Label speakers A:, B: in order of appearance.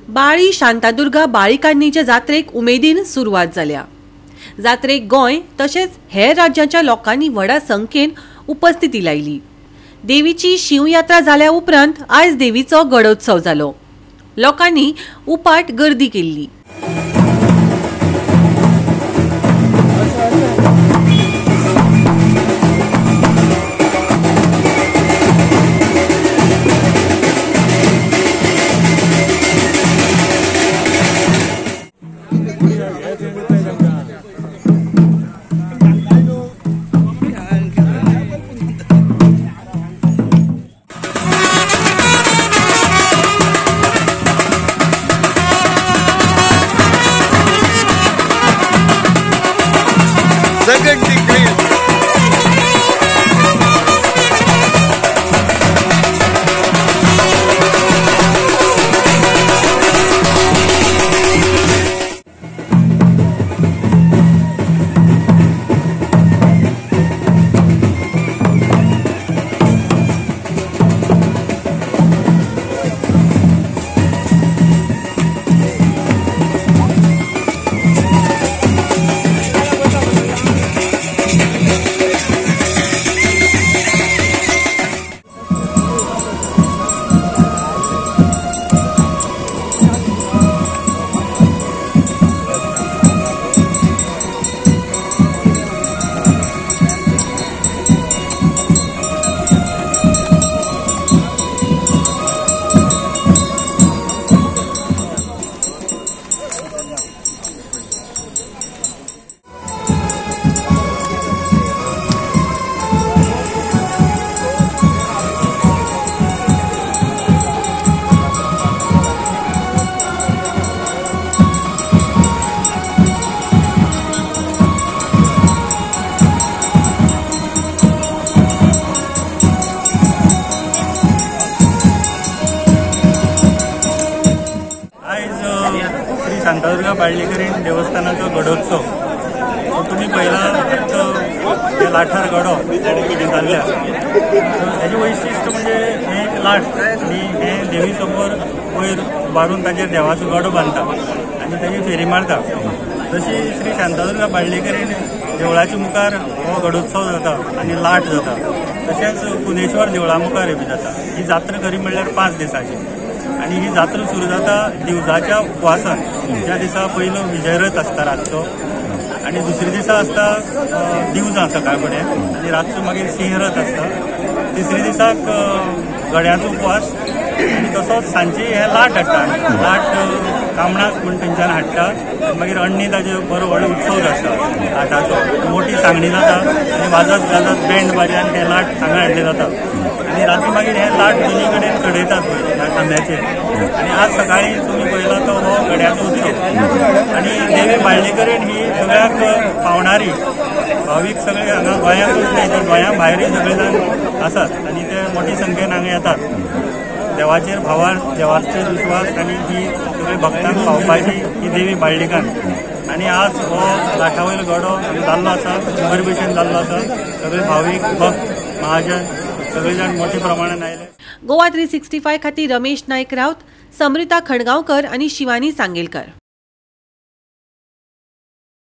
A: बाळी शांतादुर्गा बाळिकांनीच्या जात्रेक उमेदीन सुरुवात जाल्या। जात्रेक गोंय तशेंच हेर राज्याच्या लोकांनी व्हडा संख्येन उपस्थिती लायली। देवीची शिवयात्रा जाल्या उपरांत आयज देवीचो गडोत्सव जालो। लोकांनी उपाट गर्दी केल्ली।
B: शांतादुर्गा बाळ्ळीकरीण देवस्थानाचो गडोत्सव तुम्ही पहिला लाठार गडो जाल्ल्या हेजे वैशिश्ट म्हणजे हे एक लाठ आणि हे देवी समोर वयर उबारून ताचेर देवाचो गडो बांदता आणि ताची फेरी मारता। तशी श्री शांतादुर्गा बाळ्ळीकरीण देवळाच्या मुखार हो गडोत्सव जाता आणि लाट जाता। तशेंच पुनेश्वर देवळा मुखार बी जाता। ही जात्रा खरी म्हणल्यार 5 दिसांची आणि ही जात्रा सुरू जाता दिवजाच्या उपवासान। ज्या दिसा पयलो विजयरथ आसता रातचो आणि दुसरे दिसा आसता दिवजां सकाळ फुडें आणि रातचो मागीर सिंहरथ आसता। तिसरे दिसाक गड्याचो उपवास आणि तसोच सांजची हे लाट हाडटा। लाट कामणाक म्हण थंयच्यान हाडटा मागीर अण्णी ताजे बरो व्हडलो उत्सव आसता लाटाचो। मोठी सांगणी जाता आणि वाजत गाजत बँड बाजयान हे लाट हांगा हाडले जाता आणि राती मागीर हे लाट दोनी कडेन चडयतात ह्या खांब्याचेर। आणि आज सकाळी तुम्ही पळयला तो हो गड्याचो उत्सव आणि देवी बाळ्ळीकरीण ही सगळ्याक पावणारी भावीक सगळे हांगा गोंयांतूच न्ही तर गोंया भायरूय सगळे जाण आसात आणि ते मोठी संख्येन हांगा येतात। देवाचेर भावार देवाचेर विश्वास आणि ही सगळे भक्तांक पावपाची ही देवी बाळ्ळीकान। आणि आज हो लाठावयलो गडो जाल्लो आसा बरे भशेन जाल्लो आसा। सगळे भावीक भक्त महाजन सगळे जाण मोठ्या प्रमाणात आयले।
A: गोवा 365 खातीर रमेश नायक राऊत, समृता खणगांवकर आणि शिवानी सांगेलकर।